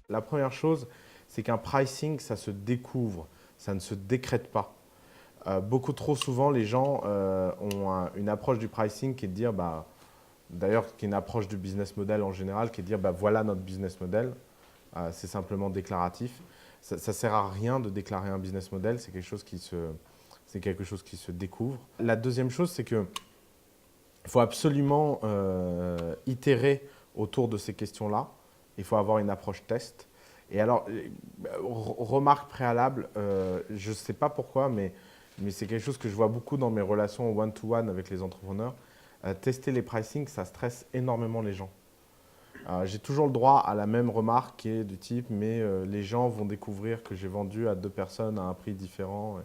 La première chose, c'est qu'un pricing, ça se découvre, ça ne se décrète pas. Beaucoup trop souvent, les gens ont une approche du pricing qui est de dire, d'ailleurs, qui est une approche du business model en général, qui est de dire, voilà notre business model, c'est simplement déclaratif. Ça ne sert à rien de déclarer un business model, c'est quelque chose qui se découvre. La deuxième chose, c'est qu'il faut absolument itérer autour de ces questions-là. Il faut avoir une approche test. Et alors, remarque préalable, je ne sais pas pourquoi, mais c'est quelque chose que je vois beaucoup dans mes relations one-to-one avec les entrepreneurs. Tester les pricing, ça stresse énormément les gens. J'ai toujours le droit à la même remarque qui est du type, mais les gens vont découvrir que j'ai vendu à 2 personnes à un prix différent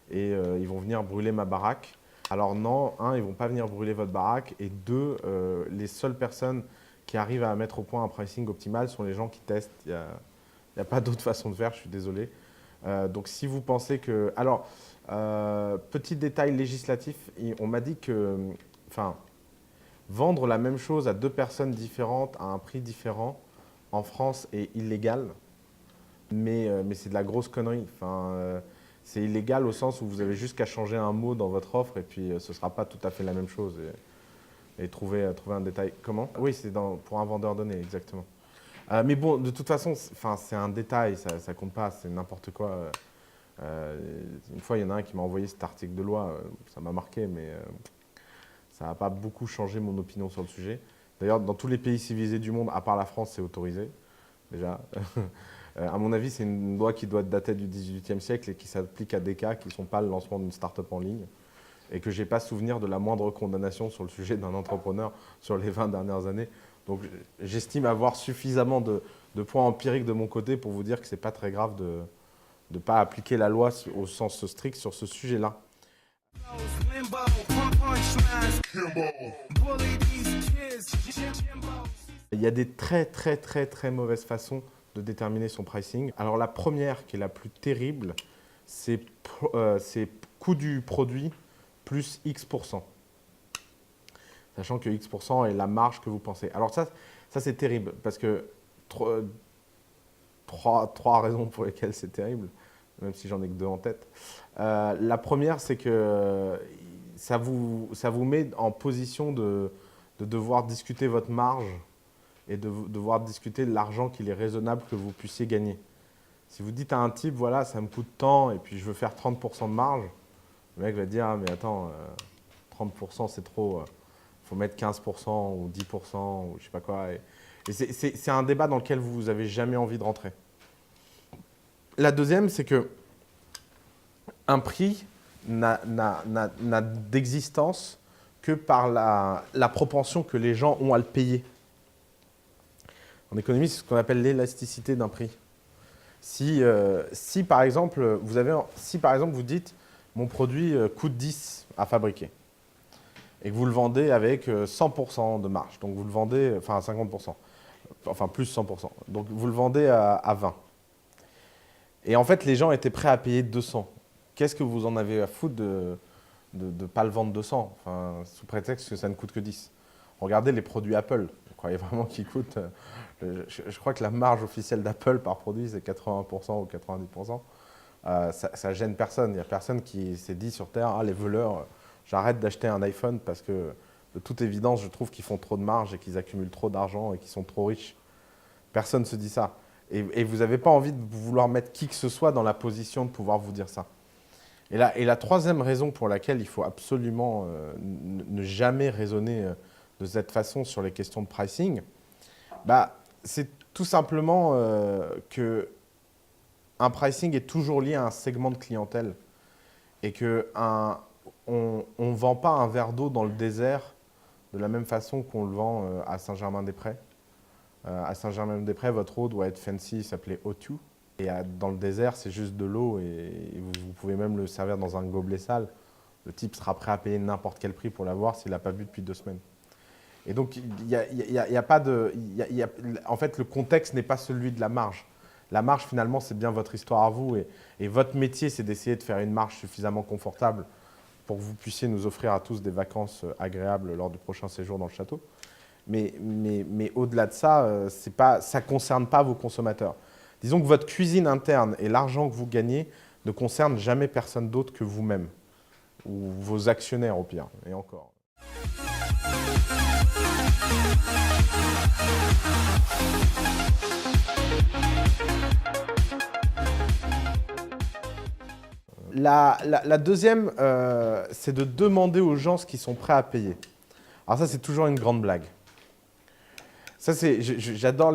et ils vont venir brûler ma baraque. Alors non, un, ils ne vont pas venir brûler votre baraque et deux, les seules personnes qui arrivent à mettre au point un pricing optimal sont les gens qui testent. Il n'y a pas d'autre façon de faire, je suis désolé. Donc si vous pensez que… Alors, petit détail législatif, on m'a dit que… Vendre la même chose à 2 personnes différentes à un prix différent en France est illégal, mais c'est de la grosse connerie. C'est illégal au sens où vous avez juste qu'à changer un mot dans votre offre et puis ce ne sera pas tout à fait la même chose. Et trouver un détail. Comment? Oui, c'est pour un vendeur donné, exactement. Mais bon, de toute façon, c'est un détail, ça ne compte pas, c'est n'importe quoi. Une fois, il y en a un qui m'a envoyé cet article de loi, ça m'a marqué, mais ça n'a pas beaucoup changé mon opinion sur le sujet. D'ailleurs, dans tous les pays civilisés du monde, à part la France, c'est autorisé, déjà. À mon avis, c'est une loi qui doit dater du XVIIIe siècle et qui s'applique à des cas qui ne sont pas le lancement d'une start-up en ligne. Et que je n'ai pas souvenir de la moindre condamnation sur le sujet d'un entrepreneur sur les 20 dernières années. Donc j'estime avoir suffisamment de points empiriques de mon côté pour vous dire que ce n'est pas très grave de ne pas appliquer la loi au sens strict sur ce sujet-là. Il y a des très mauvaises façons de déterminer son pricing. Alors la première, qui est la plus terrible, c'est coût du produit plus X%. Sachant que X% est la marge que vous pensez. Alors ça c'est terrible, parce que trois raisons pour lesquelles c'est terrible, même si j'en ai que 2 en tête. La première, c'est que ça vous met en position de devoir discuter votre marge et de devoir discuter de l'argent qu'il est raisonnable que vous puissiez gagner. Si vous dites à un type, voilà, ça me coûte tant et puis je veux faire 30% de marge, le mec va dire, ah, mais attends, 30% c'est trop, il faut mettre 15% ou 10% ou je sais pas quoi. Et c'est un débat dans lequel vous n'avez jamais envie de rentrer. La deuxième, c'est que un prix n'a d'existence que par la propension que les gens ont à le payer. En économie, c'est ce qu'on appelle l'élasticité d'un prix. Si par exemple, vous dites mon produit coûte 10 à fabriquer et que vous le vendez avec 100% de marge, donc vous le vendez, enfin 50%, enfin plus 100%, donc vous le vendez à 20. Et en fait, les gens étaient prêts à payer 200. Qu'est-ce que vous en avez à foutre de ne pas le vendre 200, sous prétexte que ça ne coûte que 10? Regardez les produits Apple. Vous croyez vraiment qu'ils coûtent… je crois que la marge officielle d'Apple par produit, c'est 80% ou 90%. Ça gêne personne. Il n'y a personne qui s'est dit sur Terre, ah, les voleurs, j'arrête d'acheter un iPhone parce que, de toute évidence, je trouve qu'ils font trop de marge et qu'ils accumulent trop d'argent et qu'ils sont trop riches. Personne ne se dit ça. Et vous n'avez pas envie de vouloir mettre qui que ce soit dans la position de pouvoir vous dire ça. Et la troisième raison pour laquelle il faut absolument ne jamais raisonner de cette façon sur les questions de pricing, c'est tout simplement qu'un pricing est toujours lié à un segment de clientèle et qu'on ne vend pas un verre d'eau dans le désert de la même façon qu'on le vend à Saint-Germain-des-Prés. À Saint-Germain-des-Prés, votre eau doit être fancy, s'appelait O2. Et dans le désert, c'est juste de l'eau et vous pouvez même le servir dans un gobelet sale. Le type sera prêt à payer n'importe quel prix pour l'avoir s'il n'a pas bu depuis 2 semaines. Et donc, en fait, le contexte n'est pas celui de la marge. La marge, finalement, c'est bien votre histoire à vous. Et votre métier, c'est d'essayer de faire une marge suffisamment confortable pour que vous puissiez nous offrir à tous des vacances agréables lors du prochain séjour dans le château. Mais au-delà de ça, ça ne concerne pas vos consommateurs. Disons que votre cuisine interne et l'argent que vous gagnez ne concernent jamais personne d'autre que vous-même, ou vos actionnaires au pire, et encore. La deuxième, c'est de demander aux gens ce qu'ils sont prêts à payer. Alors ça, c'est toujours une grande blague. Ça, j'adore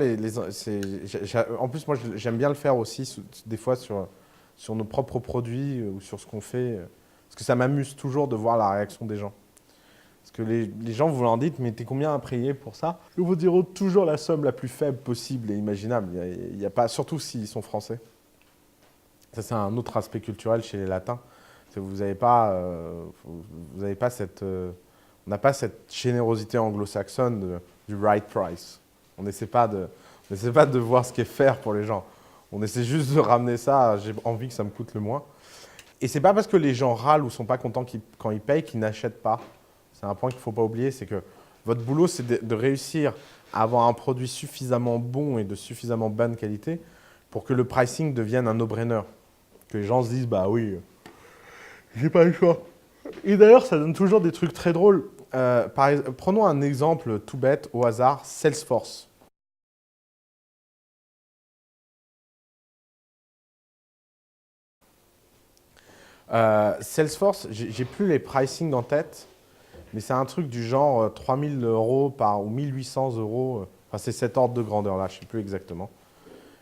en plus, moi, j'aime bien le faire aussi, des fois, sur nos propres produits ou sur ce qu'on fait. Parce que ça m'amuse toujours de voir la réaction des gens. Parce que les gens, vous leur dites, mais t'es combien à payer pour ça? Ils vous diront toujours la somme la plus faible possible et imaginable. Il y a pas, surtout s'ils sont français. Ça, c'est un autre aspect culturel chez les Latins. Vous n'avez pas, on n'a pas cette générosité anglo-saxonne du right price. On n'essaie pas de voir ce qu'est faire pour les gens. On essaie juste de ramener ça, j'ai envie que ça me coûte le moins. Et c'est pas parce que les gens râlent ou sont pas contents quand ils payent qu'ils n'achètent pas. C'est un point qu'il ne faut pas oublier, c'est que votre boulot, c'est de réussir à avoir un produit suffisamment bon et de suffisamment bonne qualité pour que le pricing devienne un no-brainer. Que les gens se disent, bah oui, j'ai pas le choix. Et d'ailleurs, ça donne toujours des trucs très drôles. Prenons un exemple tout bête, au hasard, Salesforce. Salesforce, j'ai plus les pricing en tête, mais c'est un truc du genre 3000 € ou 1800 €. Enfin, c'est cet ordre de grandeur-là, je ne sais plus exactement.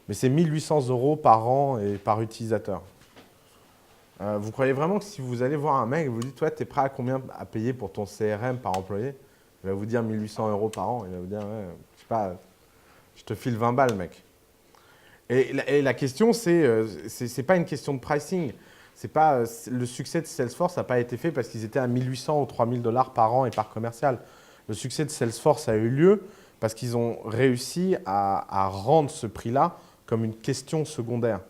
Mais c'est 1800 € par an et par utilisateur. Vous croyez vraiment que si vous allez voir un mec et vous dites, toi, tu es prêt à combien à payer pour ton CRM par employé? Il va vous dire 1800 € par an. Il va vous dire, ouais, je sais pas, je te file 20 balles, mec. Et la question, c'est pas une question de pricing. Le succès de Salesforce n'a pas été fait parce qu'ils étaient à 1800 ou 3000 $ par an et par commercial. Le succès de Salesforce a eu lieu parce qu'ils ont réussi à rendre ce prix-là comme une question secondaire.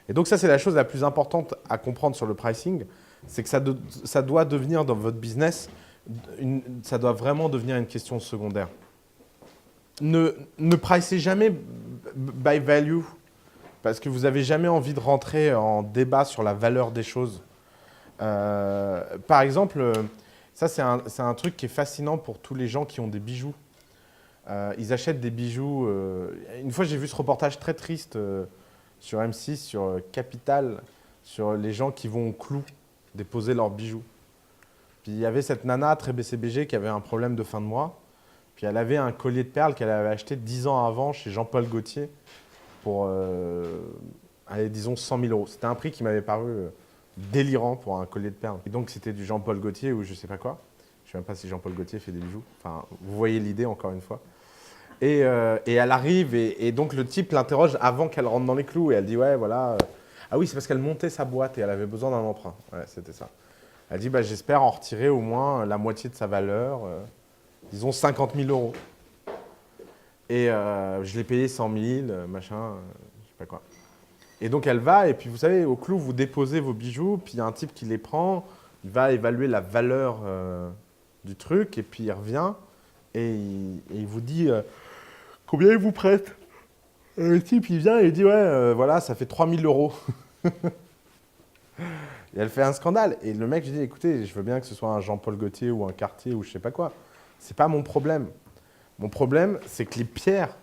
Et donc ça, c'est la chose la plus importante à comprendre sur le pricing, c'est que ça doit devenir dans votre business, ça doit vraiment devenir une question secondaire. Ne pricez jamais by value, parce que vous n'avez jamais envie de rentrer en débat sur la valeur des choses. Par exemple, ça c'est un truc qui est fascinant pour tous les gens qui ont des bijoux. Ils achètent des bijoux. Une fois, j'ai vu ce reportage très triste sur M6, sur Capital, sur les gens qui vont au clou déposer leurs bijoux. Puis il y avait cette nana très BCBG qui avait un problème de fin de mois. Puis elle avait un collier de perles qu'elle avait acheté 10 ans avant chez Jean-Paul Gaultier pour, allez, disons, 100 000 €. C'était un prix qui m'avait paru délirant pour un collier de perles. Et donc c'était du Jean-Paul Gaultier ou je sais pas quoi. Je ne sais même pas si Jean-Paul Gaultier fait des bijoux. Enfin, vous voyez l'idée encore une fois. Et elle arrive et donc le type l'interroge avant qu'elle rentre dans les clous et elle dit ouais voilà. Ah oui, c'est parce qu'elle montait sa boîte et elle avait besoin d'un emprunt. Ouais, c'était ça. Elle dit bah, j'espère en retirer au moins la moitié de sa valeur, disons 50 000 €. Et je l'ai payé 100 000, machin, je sais pas quoi. Et donc elle va et puis vous savez au clou vous déposez vos bijoux puis il y a un type qui les prend, il va évaluer la valeur du truc et puis il revient et il vous dit combien il vous prête? Et le type, il vient et il dit, ouais, voilà, ça fait 3 000 €. Et elle fait un scandale. Et le mec, je dis, écoutez, je veux bien que ce soit un Jean-Paul Gaultier ou un Cartier ou je sais pas quoi. C'est pas mon problème. Mon problème, c'est que les pierres,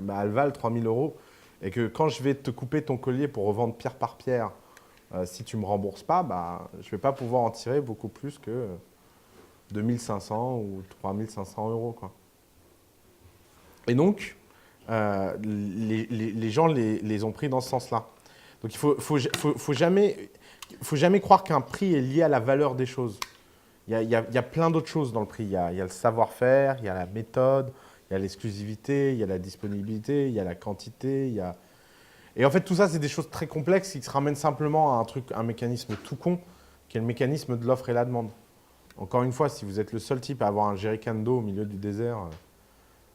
bah, elles valent 3 000 €. Et que quand je vais te couper ton collier pour revendre pierre par pierre, si tu ne me rembourses pas, bah, je ne vais pas pouvoir en tirer beaucoup plus que 2 500 ou 3 500 €, quoi. Et donc, les gens les ont pris dans ce sens-là. Donc, il faut jamais croire qu'un prix est lié à la valeur des choses. Il y a plein d'autres choses dans le prix. Il y a le savoir-faire, il y a la méthode, il y a l'exclusivité, il y a la disponibilité, il y a la quantité. Et en fait, tout ça, c'est des choses très complexes qui se ramènent simplement à un mécanisme tout con, qui est le mécanisme de l'offre et la demande. Encore une fois, si vous êtes le seul type à avoir un jerrycan d'eau au milieu du désert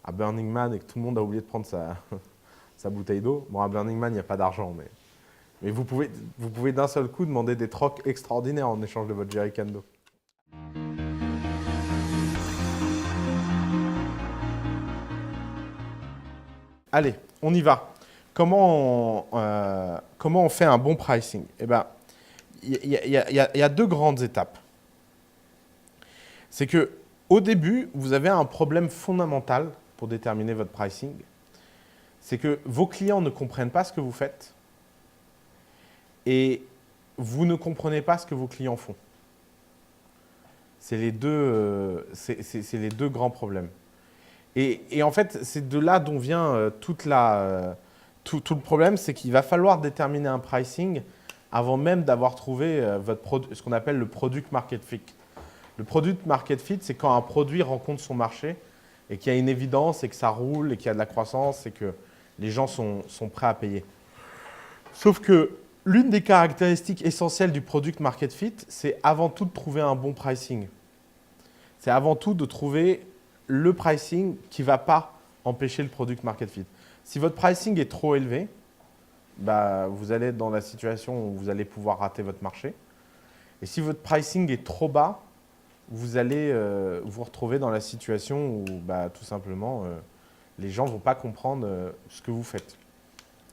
à Burning Man et que tout le monde a oublié de prendre sa bouteille d'eau, bon, à Burning Man, il n'y a pas d'argent, mais vous pouvez d'un seul coup demander des trocs extraordinaires en échange de votre jerrycan d'eau. allez, on y va. Comment on fait un bon pricing? Eh ben, il y a deux grandes étapes. C'est que au début, vous avez un problème fondamental pour déterminer votre pricing. C'est que vos clients ne comprennent pas ce que vous faites et vous ne comprenez pas ce que vos clients font. C'est les deux grands problèmes. Et en fait, c'est de là dont vient tout le problème, c'est qu'il va falloir déterminer un pricing avant même d'avoir trouvé ce qu'on appelle le product market fit. Le product market fit, c'est quand un produit rencontre son marché et qu'il y a une évidence et que ça roule et qu'il y a de la croissance et que les gens sont prêts à payer. Sauf que l'une des caractéristiques essentielles du product market fit, c'est avant tout de trouver un bon pricing. C'est avant tout de trouver le pricing qui ne va pas empêcher le product market fit. Si votre pricing est trop élevé, bah, vous allez être dans la situation où vous allez pouvoir rater votre marché. Et si votre pricing est trop bas, vous allez vous retrouver dans la situation où bah, tout simplement les gens ne vont pas comprendre ce que vous faites.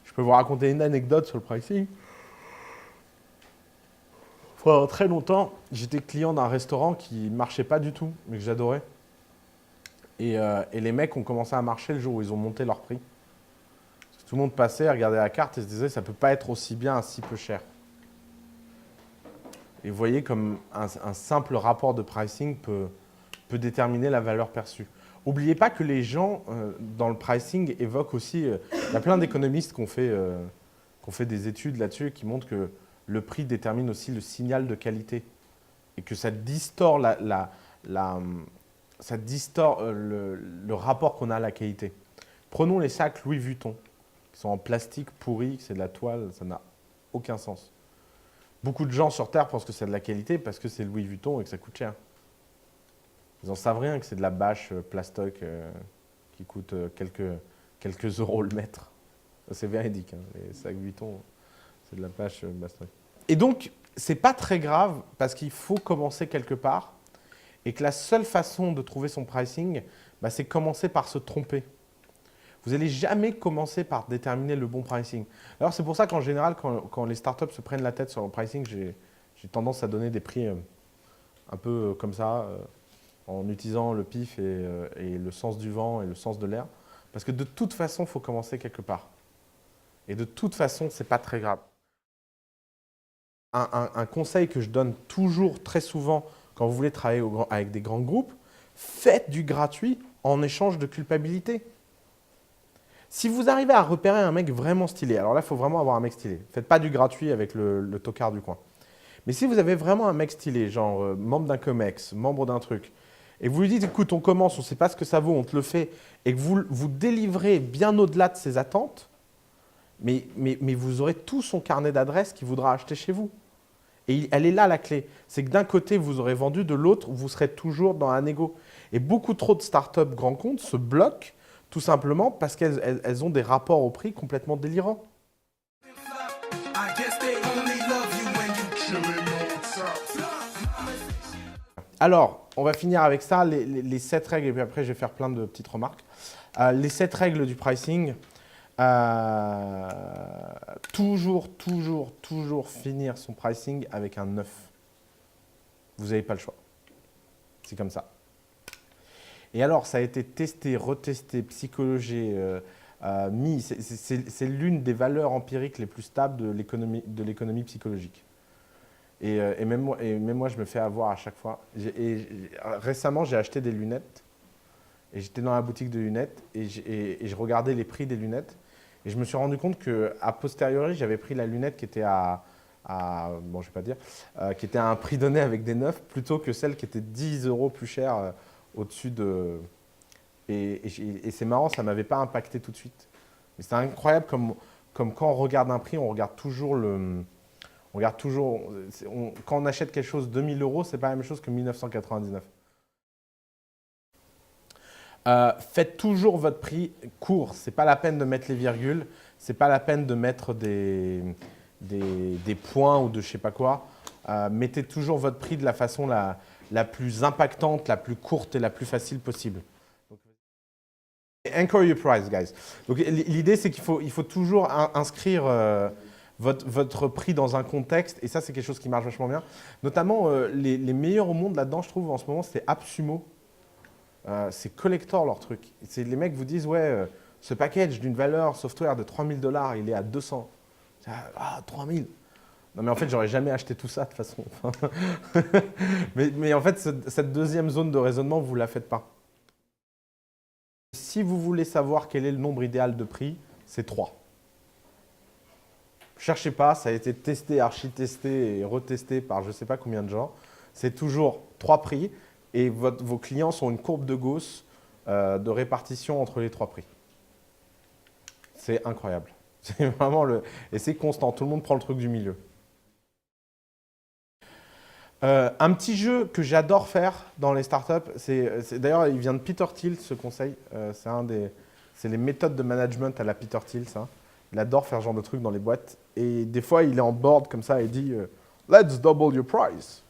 Je peux vous raconter une anecdote sur le pricing. Pendant très longtemps, j'étais client d'un restaurant qui ne marchait pas du tout, mais que j'adorais. Et les mecs ont commencé à marcher le jour où ils ont monté leur prix. Parce que tout le monde passait, regardait la carte et se disait ça ne peut pas être aussi bien à si peu cher. Et vous voyez comme un simple rapport de pricing peut déterminer la valeur perçue. N'oubliez pas que les gens, dans le pricing, évoquent aussi… il y a plein d'économistes qui ont fait des études là-dessus qui montrent que le prix détermine aussi le signal de qualité et que ça distord, le rapport qu'on a à la qualité. Prenons les sacs Louis Vuitton, qui sont en plastique pourri, c'est de la toile, ça n'a aucun sens. Beaucoup de gens sur Terre pensent que c'est de la qualité parce que c'est Louis Vuitton et que ça coûte cher. Ils n'en savent rien que c'est de la bâche plastoc qui coûte quelques euros le mètre. C'est véridique, hein. Les sacs Vuitton, c'est de la bâche plastoc. Et donc, ce n'est pas très grave parce qu'il faut commencer quelque part et que la seule façon de trouver son pricing, bah, c'est commencer par se tromper. Vous n'allez jamais commencer par déterminer le bon pricing. Alors, c'est pour ça qu'en général, quand les startups se prennent la tête sur le pricing, j'ai tendance à donner des prix un peu comme ça, en utilisant le pif et le sens du vent et le sens de l'air. Parce que de toute façon, il faut commencer quelque part. Et de toute façon, ce n'est pas très grave. Un conseil que je donne toujours, très souvent, quand vous voulez travailler avec des grands groupes, faites du gratuit en échange de culpabilité. Si vous arrivez à repérer un mec vraiment stylé, alors là, il faut vraiment avoir un mec stylé. Faites pas du gratuit avec le tocard du coin. Mais si vous avez vraiment un mec stylé, genre membre d'un comex, membre d'un truc, et vous lui dites, écoute, on commence, on ne sait pas ce que ça vaut, on te le fait, et que vous délivrez bien au-delà de ses attentes, mais vous aurez tout son carnet d'adresses qu'il voudra acheter chez vous. Et elle est là la clé. C'est que d'un côté, vous aurez vendu, de l'autre, vous serez toujours dans un égo. Et beaucoup trop de startups grands comptes se bloquent tout simplement parce qu'elles ont des rapports au prix complètement délirants. Alors, on va finir avec ça, les 7 règles, et puis après, je vais faire plein de petites remarques. Les 7 règles du pricing. Toujours finir son pricing avec un 9. Vous n'avez pas le choix. C'est comme ça. Et alors, ça a été testé, retesté, psychologé, mis. C'est l'une des valeurs empiriques les plus stables de l'économie psychologique. Et même moi, je me fais avoir à chaque fois. Récemment, j'ai acheté des lunettes. Et j'étais dans la boutique de lunettes et je regardais les prix des lunettes. Et je me suis rendu compte qu'à posteriori, j'avais pris la lunette qui était bon, je vais pas dire, qui était à un prix donné avec des neufs, plutôt que celle qui était 10 € plus chère au-dessus de… Et c'est marrant, ça ne m'avait pas impacté tout de suite. Mais c'est incroyable comme quand on regarde un prix, on regarde toujours quand on achète quelque chose 2 000 €, c'est pas la même chose que 1999. Faites toujours votre prix court. Ce n'est pas la peine de mettre les virgules. Ce n'est pas la peine de mettre des points ou de je ne sais pas quoi. Mettez toujours votre prix de la façon la plus impactante, la plus courte et la plus facile possible. Anchor your price, guys. Donc l'idée, c'est qu'il faut toujours inscrire votre prix dans un contexte, et ça, c'est quelque chose qui marche vachement bien. Notamment, les meilleurs au monde là-dedans, je trouve, en ce moment, c'est AppSumo. C'est collector leur truc. Les mecs vous disent, ouais, ce package d'une valeur software de 3 000 $, il est à 200. Ah, 3 000. Non, mais en fait, j'aurais jamais acheté tout ça de toute façon. mais en fait, cette deuxième zone de raisonnement, vous ne la faites pas. Si vous voulez savoir quel est le nombre idéal de prix, c'est 3. Cherchez pas, ça a été testé, archi-testé et retesté par je ne sais pas combien de gens. C'est toujours 3 prix et vos clients sont une courbe de Gauss de répartition entre les 3 prix. C'est incroyable. C'est vraiment et c'est constant, tout le monde prend le truc du milieu. Un petit jeu que j'adore faire dans les startups, d'ailleurs il vient de Peter Thiel ce conseil, c'est les méthodes de management à la Peter Thiel, ça. Il adore faire ce genre de trucs dans les boîtes et des fois il est en board comme ça et dit Let's double your price.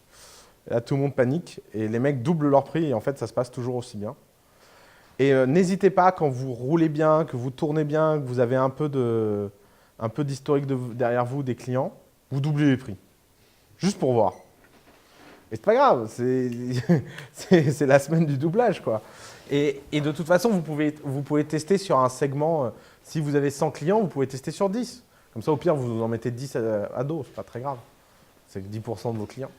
Et là tout le monde panique et les mecs doublent leur prix et en fait ça se passe toujours aussi bien. Et n'hésitez pas quand vous roulez bien, que vous tournez bien, que vous avez un peu d'historique derrière vous des clients, vous doublez les prix, juste pour voir. Et c'est pas grave, c'est la semaine du doublage, quoi. Et de toute façon, vous pouvez tester sur un segment, si vous avez 100 clients, vous pouvez tester sur 10. Comme ça, au pire, vous en mettez 10 à dos, c'est pas très grave. C'est 10% de vos clients.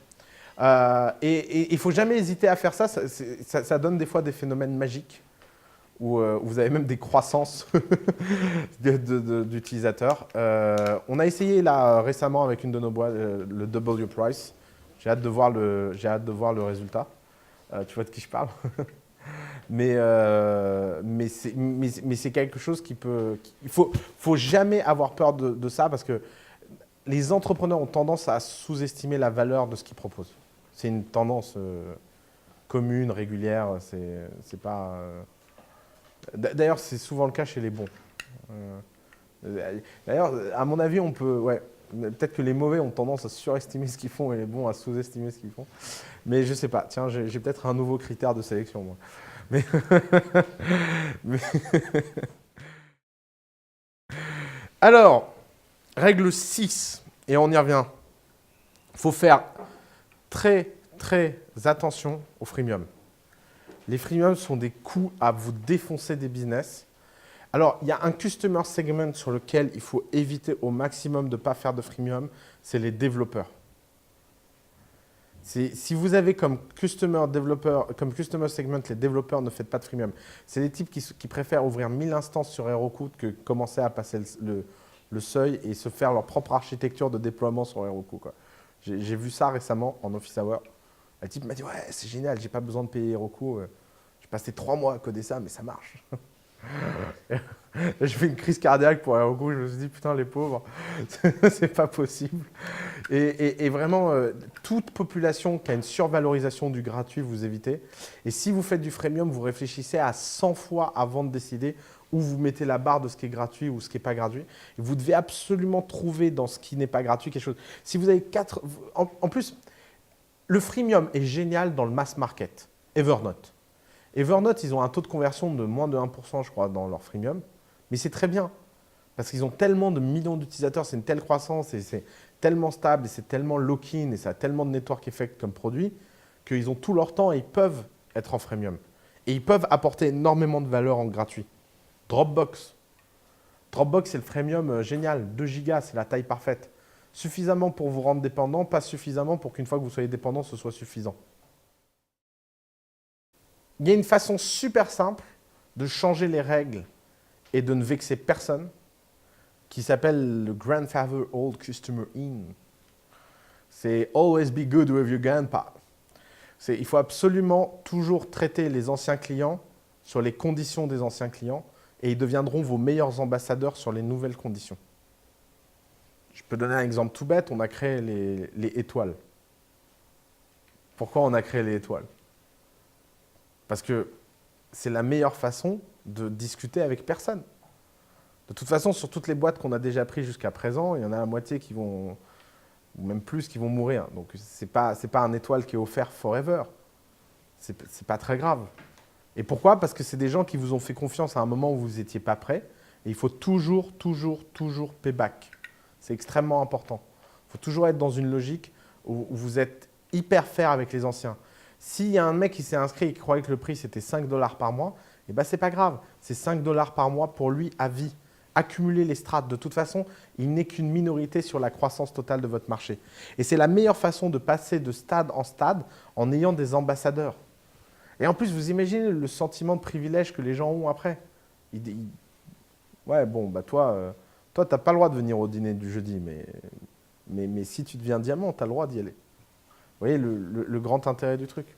Et il ne faut jamais hésiter à faire ça, ça donne des fois des phénomènes magiques, où vous avez même des croissances d'utilisateurs. On a essayé là récemment avec une de nos boîtes, le Double Your Price. J'ai hâte de voir le résultat. Tu vois de qui je parle. mais c'est quelque chose qui peut... Il faut jamais avoir peur de ça parce que les entrepreneurs ont tendance à sous-estimer la valeur de ce qu'ils proposent. C'est une tendance commune, régulière. C'est pas... D'ailleurs, c'est souvent le cas chez les bons. D'ailleurs, à mon avis, on peut... Ouais, peut-être que les mauvais ont tendance à surestimer ce qu'ils font et les bons à sous-estimer ce qu'ils font. Mais je sais pas. Tiens, j'ai peut-être un nouveau critère de sélection, moi. Mais Alors, règle 6, et on y revient. Il faut faire très, très attention aux freemiums. Les freemiums sont des coûts à vous défoncer des business. Alors, il y a un customer segment sur lequel il faut éviter au maximum de ne pas faire de freemium, c'est les développeurs. Si vous avez comme customer segment les développeurs, ne faites pas de freemium. C'est des types qui préfèrent ouvrir 1000 instances sur Heroku que commencer à passer le seuil et se faire leur propre architecture de déploiement sur Heroku, quoi. J'ai vu ça récemment en Office Hour. Le type m'a dit « Ouais, c'est génial, j'ai pas besoin de payer Heroku. J'ai passé 3 mois à coder ça, mais ça marche. » Je fais une crise cardiaque pour Heroku, je me suis dit putain les pauvres, c'est pas possible. Et vraiment, toute population qui a une survalorisation du gratuit, vous évitez. Et si vous faites du freemium, vous réfléchissez à 100 fois avant de décider où vous mettez la barre de ce qui est gratuit ou ce qui n'est pas gratuit. Et vous devez absolument trouver dans ce qui n'est pas gratuit quelque chose. Si vous avez 4... En plus, le freemium est génial dans le mass market. Evernote. Evernote, ils ont un taux de conversion de moins de 1%, je crois, dans leur freemium. Mais c'est très bien, parce qu'ils ont tellement de millions d'utilisateurs, c'est une telle croissance, et c'est tellement stable, et c'est tellement lock-in, et ça a tellement de network effect comme produit, qu'ils ont tout leur temps et ils peuvent être en freemium. Et ils peuvent apporter énormément de valeur en gratuit. Dropbox. Dropbox, c'est le freemium génial, 2 gigas, c'est la taille parfaite. Suffisamment pour vous rendre dépendant, pas suffisamment pour qu'une fois que vous soyez dépendant, ce soit suffisant. Il y a une façon super simple de changer les règles et de ne vexer personne qui s'appelle le Grandfather Old Customer In. C'est « Always be good with your grandpa ». Il faut absolument toujours traiter les anciens clients sur les conditions des anciens clients et ils deviendront vos meilleurs ambassadeurs sur les nouvelles conditions. Je peux donner un exemple tout bête, on a créé les étoiles. Pourquoi on a créé les étoiles ? Parce que c'est la meilleure façon de discuter avec personne. De toute façon, sur toutes les boîtes qu'on a déjà prises jusqu'à présent, il y en a la moitié qui vont, ou même plus, qui vont mourir. Donc, ce n'est pas un étoile qui est offert forever. Ce n'est pas très grave. Et pourquoi? Parce que c'est des gens qui vous ont fait confiance à un moment où vous n'étiez pas prêt. Et il faut toujours, toujours, toujours payback. C'est extrêmement important. Il faut toujours être dans une logique où vous êtes hyper fair avec les anciens. S'il y a un mec qui s'est inscrit et qui croyait que le prix c'était 5 dollars par mois, eh ben, c'est pas grave. C'est 5 dollars par mois pour lui à vie. Accumuler les strates. De toute façon, il n'est qu'une minorité sur la croissance totale de votre marché. Et c'est la meilleure façon de passer de stade en stade en ayant des ambassadeurs. Et en plus, vous imaginez le sentiment de privilège que les gens ont après. Ouais, bon, bah toi, tu n'as pas le droit de venir au dîner du jeudi, mais si tu deviens diamant, tu as le droit d'y aller. Vous voyez le grand intérêt du truc.